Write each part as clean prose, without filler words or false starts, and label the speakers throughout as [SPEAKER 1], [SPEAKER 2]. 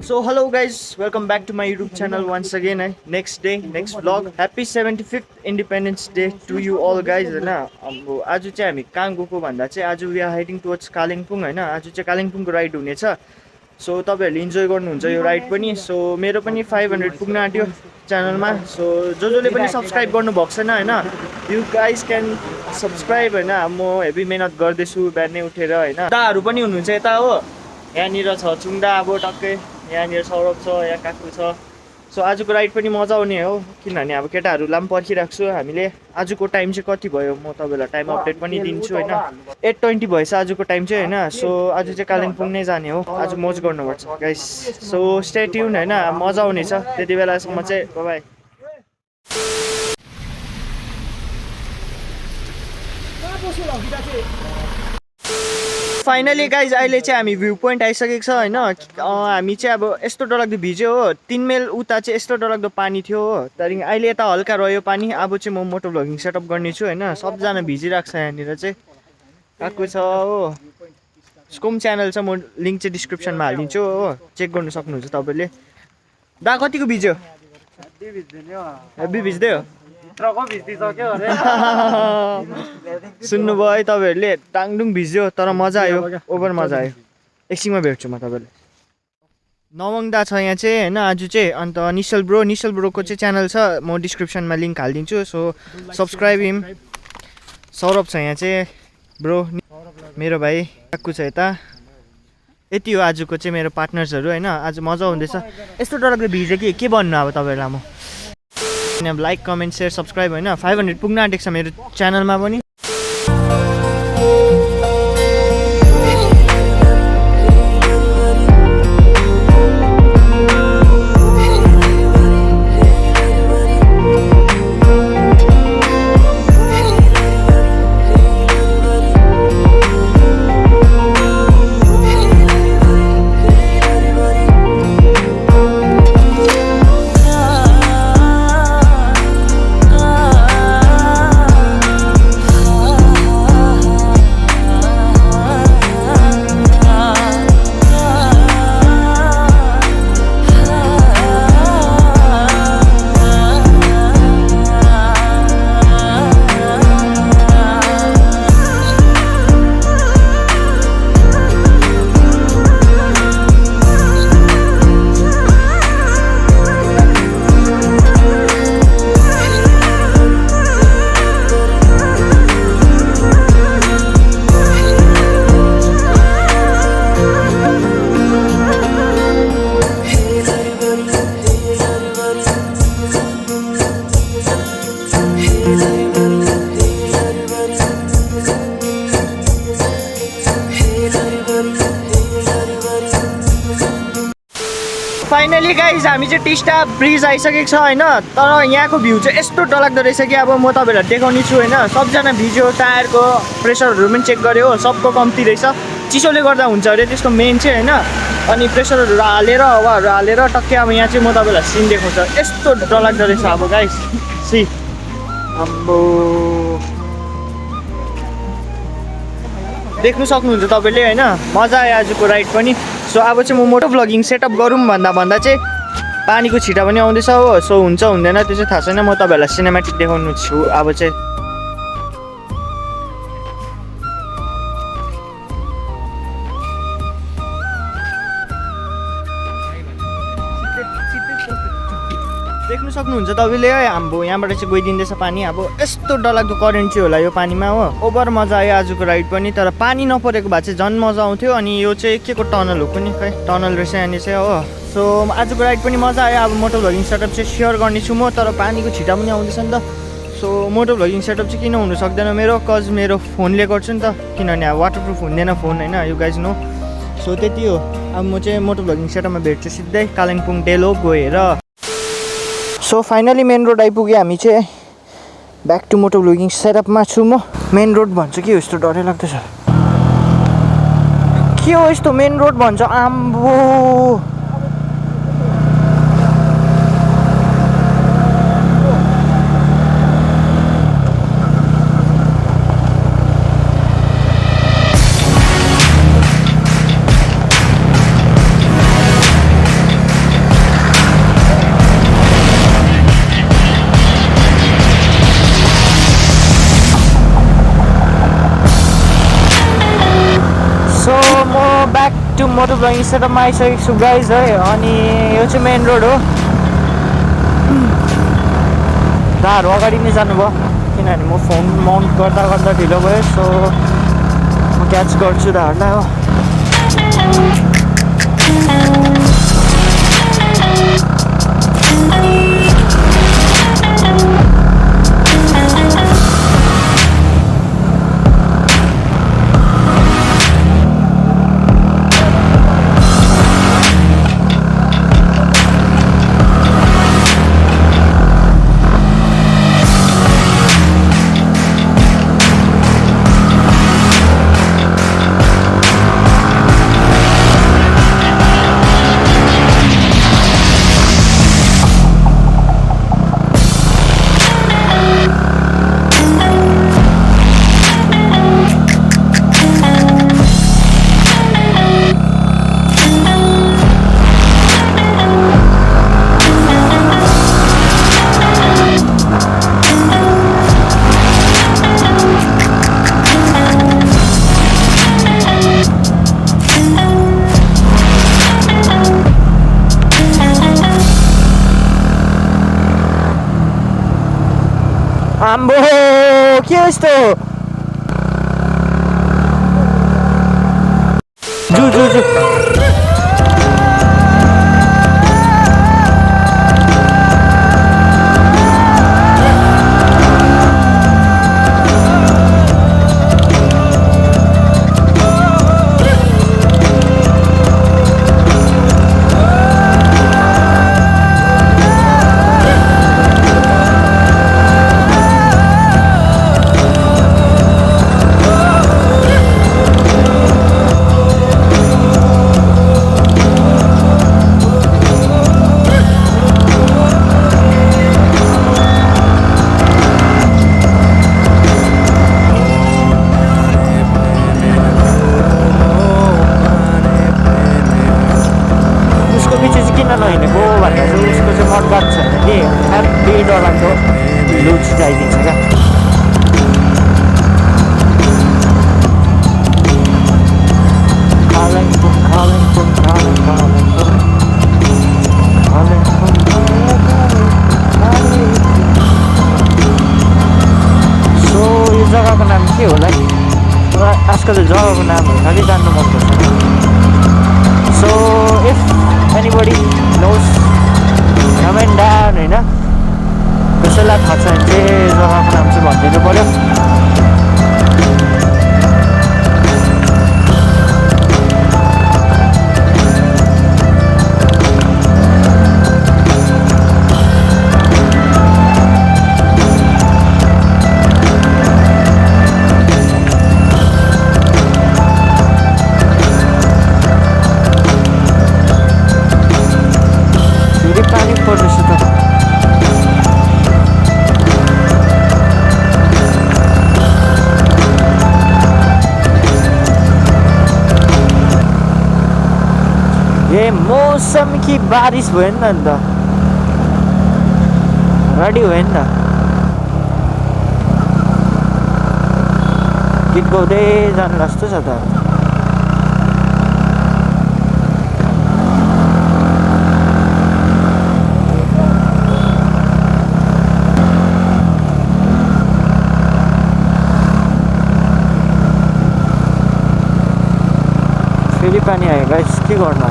[SPEAKER 1] So hello guys, welcome back to my YouTube channel once again. Next day, next vlog. Happy 75th Independence Day to you all guys. हैन अब आज चाहिँ हामी कहाँ गएको भन्दा चाहिँ आज we are heading towards Kalimpong हैन। आज चाहिँ कालिम्पोङको राइड हुनेछ। सो तपाईहरुले इन्जोय गर्नुहुन्छ यो राइड पनि। सो मेरो पनि 500 पुग्न आँट्यो च्यानलमा। सो जसले पनि सब्स्क्राइब गर्नु भएको छैन हैन, यु गाइज क्यान सब्स्क्राइब हैन। म हेभी मेहनत गर्दैछु बिहानै उठेर हैन। दाहरु पनि हुनुहुन्छ यता हो। यहाँनिर छ चुङदा अब टक्कै, यहाँनिर सौरभ छ, यहाँ काकु छ। सो आजको राइड पनि मजा आउने हो किनभने अब केटाहरूलाई पनि पर्खिरहेको छु हामीले। आजको टाइम चाहिँ कति भयो म तपाईँलाई टाइम अपडेट पनि दिन्छु हैन। 8:20 भएछ आजको टाइम चाहिँ हैन। सो आज चाहिँ कालिम्पोङ नै जाने हो। आज मोज गर्नुपर्छ गाइस। सो स्टे ट्युन हैन, मजा आउनेछ त्यति बेलासम्म चाहिँ। Bye bye. फाइनली गाइज अहिले चाहिँ हामी भ्यू पोइन्ट आइसकेको छ हैन। हामी चाहिँ अब यस्तो डरलाग्दो भिज्यो हो। 3 माइल उता चाहिँ यस्तो डरलाग्दो पानी थियो हो। त्यहाँदेखि अहिले यता हल्का रह्यो पानी। अब चाहिँ म मोटो भ्लगिङ सेटअप गर्ने छु हैन। सबजना भिजिरहेको छ यहाँनिर चाहिँ। काकु छ हो, उसको पनि च्यानल छ, म लिङ्क चाहिँ डिस्क्रिप्सनमा हालिदिन्छु हो, चेक गर्नु सक्नुहुन्छ तपाईँले। दा कतिको भिज्यो? हेभी भिज्दै हो। सुन्नुभयो है तपाईँहरूले, टाङडुङ भिज्यो तर मजा आयो, ओभर मजा आयो। एकछिनमा भेट्छु म तपाईँलाई। नवङदा छ यहाँ चाहिँ हैन आज चाहिँ। अन्त निश्चल ब्रोको चाहिँ च्यानल छ, म डिस्क्रिप्सनमा लिङ्क हालिदिन्छु। सो सब्सक्राइब हिम। सौरभ छ यहाँ चाहिँ ब्रो, मेरो भाइ। काकु छ यता। यति हो आजको चाहिँ मेरो पार्टनर्सहरू हैन। आज मजा हुँदैछ। यस्तो डरलाग्दो भिज्यो कि के भन्नु अब तपाईँहरूलाई म। अब लाइक कमेन्ट सेयर सब्सक्राइब हैन। 500 पुग्न आँटेको छ मेरो च्यानलमा पनि। फाइनली गाइज हामी चाहिँ टिस्टा ब्रिज आइसकेको छ हैन। तर यहाँको भ्यू चाहिँ यस्तो डरलाग्दो रहेछ कि अब म तपाईँहरूलाई देखाउने छु हैन। सबजना भिज्यो, टायरको प्रेसरहरू पनि चेक गर्यो हो, सबको कम्ती रहेछ। चिसोले गर्दा हुन्छ अरे त्यसको मेन चाहिँ हैन। अनि प्रेसरहरू हालेर हावाहरू हालेर टक्कै अब यहाँ चाहिँ म तपाईँहरूलाई सिन देखाउँछ। यस्तो डरलाग्दो रहेछ अब गाइज। सी अम्बो देख्नु सक्नुहुन्छ तपाईँले हैन। मजा आयो आजको राइड पनि। सो अब चाहिँ म मोटो भ्लगिङ सेटअप गरौँ भन्दा चाहिँ पानीको छिटा पनि आउँदैछ हो। सो हुन्छ हुँदैन त्यो चाहिँ थाहा छैन। म तपाईँहरूलाई सिनेमेटिक देखाउनु छु अब चाहिँ। देख्नु सक्नुहुन्छ तपाईँले है। हाम्रो यहाँबाट चाहिँ गइदिँदैछ पानी। अब यस्तो डरलाग्दो करेन्ट चाहिँ होला यो पानीमा हो। ओभर मजा आयो आजको राइड पनि। तर पानी नपरेको भए चाहिँ झन् मजा आउँथ्यो। अनि यो चाहिँ के को टनल हो कुनै, खै टनल रहेछ यहाँनिर चाहिँ हो। सो आजको राइड पनि मजा आयो। अब मोटो भ्लगिङ सेटअप चाहिँ सेयर गर्नेछु म, तर पानीको छिटा पनि आउँदैछ नि त। सो सो मोटो भ्लगिङ सेटअप चाहिँ किन हुनु सक्दैन मेरो, कज मेरो फोनले गर्छु नि त, किनभने वाटरप्रुफ हुँदैन फोन होइन, यु गाइज नो। सो त्यति हो। अब म चाहिँ मोटो भ्लगिङ सेटअपमा भेट्छु सिधै कालिम्पोङ डेलो गएर। सो फाइनली मेन रोड आइपुग्यो, हामी चाहिँ ब्याक टु मोटो भ्लगिङ सेटअपमा छु म। मेन रोड भन्छ के हो यस्तो डरै लाग्दैछ, के हो यस्तो मेन रोड भन्छ, आम्बो ब्याक टु मोटो भ्लगिङ सेटअपमा आइसकेको छु गाइज है। अनि यो चाहिँ मेन रोड हो। दाहरू अगाडि नै जानुभयो किनभने म फोन माउन्ट गर्दा गर्दा ढिलो भयो। सो म क्याच गर्छु दाहरूलाई हो। आम्बो के हो यस्तो, जु जु जु आइदिन्छ क्या। कालिम्पोङ कालिम्पोङ कालिम्पोङ सो यो जग्गाको नाम के होला है, आजकल जग्गाको नामहरू खालि जान्नु मन पर्छ। So if anybody knows comment down होइन, कसैलाई थाहा छ भने चाहिँ जग्गाको नाम चाहिँ भनिदिनु पऱ्यो। फेरि पानी पर्दैछ त। ये मौसम की बारिश भयो नि त, अन्त रेडी भयो नि त, गीत गाउँदै जानु जस्तो छ त। फेरि पानी आयो गाइस, के गर्नु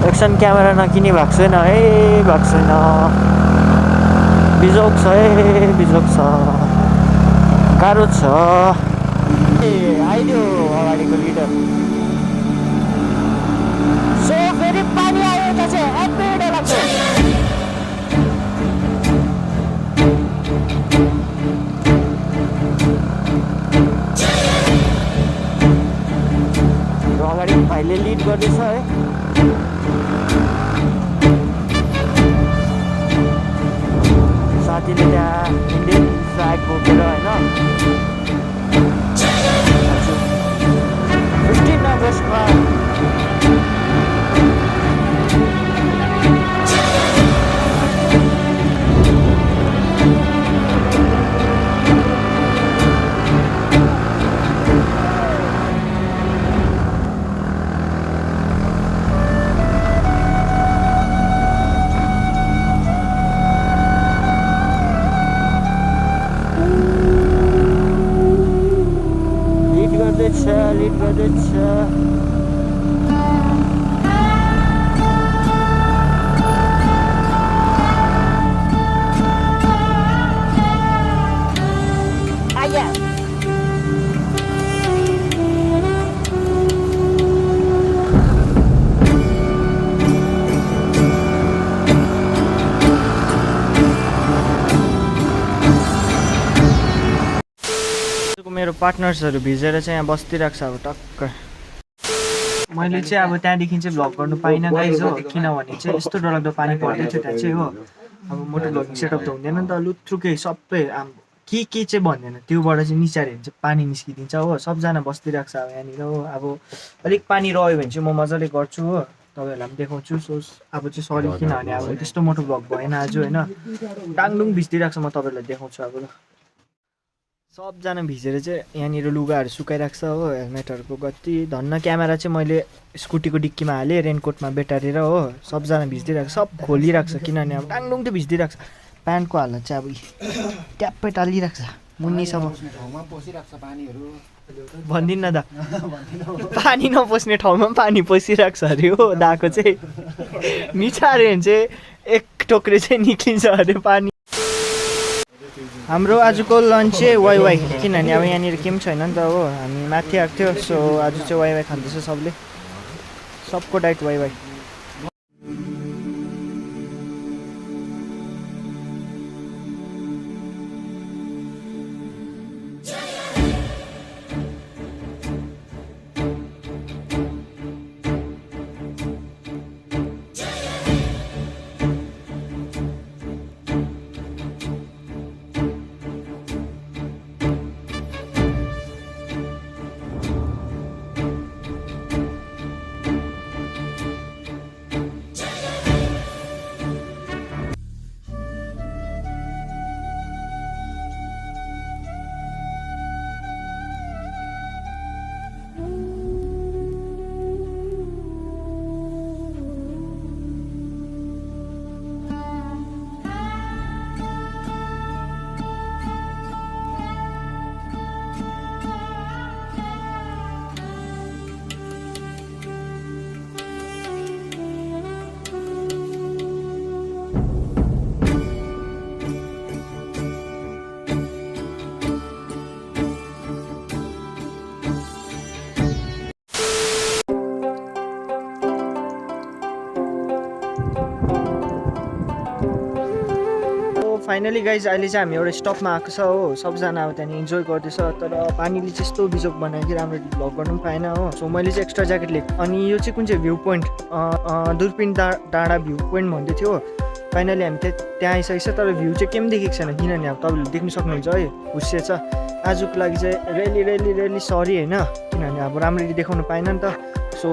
[SPEAKER 1] एक्सन क्यामेरा नकिनी भएको छैन है, भएको छैन। बिजोक छ है, बिजोक छ, गाह्रो छ। ए आइदियो अगाडिको लिडर। सो फेरि पानी आयो यता चाहिँ अप्रेड लाग्छ। अगाडि भाइले लिड गर्दैछ है। साथीले त्यहाँ इन्डियन फ्ल्याग बोकेर होइन 15 अगस्टमा लिड गर्दैछ। मेरो पार्टनर्सहरू भिजेर चाहिँ यहाँ बस्दिरहेको छ अब टक्क। मैले चाहिँ अब त्यहाँदेखि चाहिँ भ्लग गर्नु पाइनँ गाइज हो, किनभने चाहिँ यस्तो डरलाग्दो पानी पर्दै थियो त्यहाँ चाहिँ हो। अब मोटो भ्लगिङ सेटअप त हुँदैन नि त, लुत्रुकै सबै के चाहिँ भन्दैन, त्योबाट चाहिँ निचाऱ्यो भने चाहिँ पानी निस्किदिन्छ हो। सबजना बस्दिरहेको छ अब यहाँनिर हो। अब अलिक पानी रह्यो भने चाहिँ म मजाले गर्छु हो, तपाईँहरूलाई पनि देखाउँछु। सो अब चाहिँ सरी, किनभने अब त्यस्तो मोटो भ्लग भएन आज होइन। टाङडुङ भिज्दिरहेको छ, म तपाईँहरूलाई देखाउँछु अब। सबजना भिजेर चाहिँ यहाँनिर लुगाहरू सुकाइरहेको छ हो। हेलमेटहरूको गति धन्न क्यामेरा चाहिँ मैले स्कुटीको डिक्कीमा हालेँ रेनकोटमा बेटारेर हो। सबजना भिजिदिरहेको छ, सब खोलिरहेको छ, किनभने अब टाङडुङ त भिजिदिरहेको छ। प्यान्टको हालत चाहिँ अब ट्याप्पै टालिरहेको छ मुन्नीसम्म। भन्दिनँ न दा, पानी नपस्ने ठाउँमा पनि पानी पसिरहेको छ अरे हो। दाको चाहिँ निचाऱ्यो भने चाहिँ एक टोक्रे चाहिँ निक्लिन्छ अरे पानी। हाम्रो आजको लन्च चाहिँ वाइ किनभने अब यहाँनिर केही पनि छैन नि त हो। हामी माथि आएको थियो, सो आज चाहिँ वाइ खाँदैछ सबले, सबको डाइट वाइ। फाइनली गाइज अहिले चाहिँ हामी एउटा स्टपमा आएको छ हो। सबजना अब त्यहाँदेखि इन्जोय गर्दैछ, तर पानीले चाहिँ यस्तो बिजोक बनायो कि राम्ररी भ्लग गर्नु पनि पाएन हो। सो मैले चाहिँ एक्स्ट्रा ज्याकेट लिएको। अनि यो चाहिँ कुन चाहिँ भ्यू पोइन्ट, दुर्पिन डाँडा भ्यू पोइन्ट भन्दै थियो। फाइनली हामी त्यहाँ आइसकेको छ, तर भ्यू चाहिँ केही पनि देखेको छैन, किनभने अब तपाईँले देख्नु सक्नुहुन्छ है हुस्से छ। आजको लागि चाहिँ रेली सरी होइन, किनभने अब राम्ररी देखाउनु पाएन नि त। सो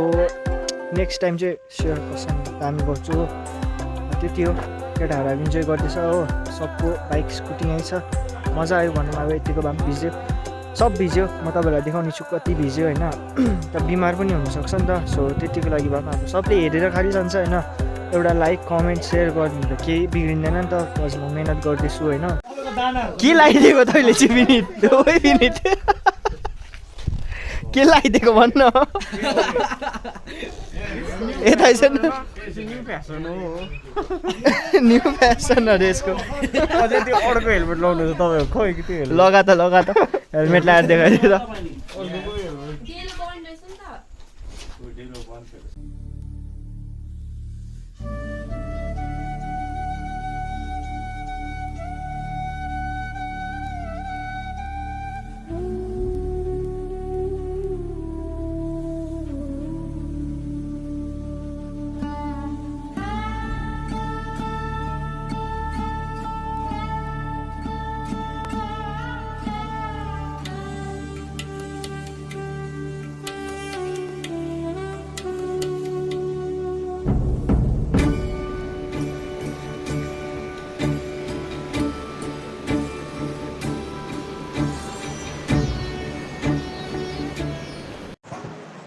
[SPEAKER 1] नेक्स्ट टाइम चाहिँ सेयर पर्सन हामी गर्छु हो। त्यति हो, केटाहरू अब इन्जोय गर्दैछ हो। सबको बाइक स्कुटी यहीँ छ, मजा आयो भनौँ। अब यतिको भए पनि भिज्यो, सब भिज्यो। म तपाईँहरूलाई देखाउने छु कति भिज्यो होइन, त बिमार पनि हुनसक्छ नि त। सो त्यतिको लागि भए पनि अब सबले हेरेर खालि जान्छ होइन। एउटा लाइक कमेन्ट सेयर गरिदिनु त केही बिग्रिँदैन नि त, म मिहिनेत गर्दैछु होइन। के लगाइदिएको तैँले चाहिँ मिनिट के लगाइदिएको भन्न यता
[SPEAKER 2] फ्यासन हो
[SPEAKER 1] न्यू फेसन अरे यसको
[SPEAKER 2] अझै त्यो अर्को हेलमेट लाउनु छ तपाईँको खोइ कि त्यो
[SPEAKER 1] लगा त हेलमेट लगाएर देखाइदिएर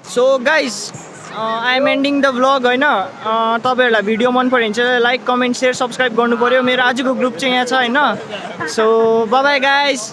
[SPEAKER 1] so guys I am ending the vlog होइन तपाईँहरूलाई भिडियो मन पऱ्यो भने चाहिँ लाइक कमेन्ट सेयर सब्सक्राइब गर्नु पऱ्यो मेरो आजको ग्रुप चाहिँ यहाँ छ होइन सो बाई बाई गाइज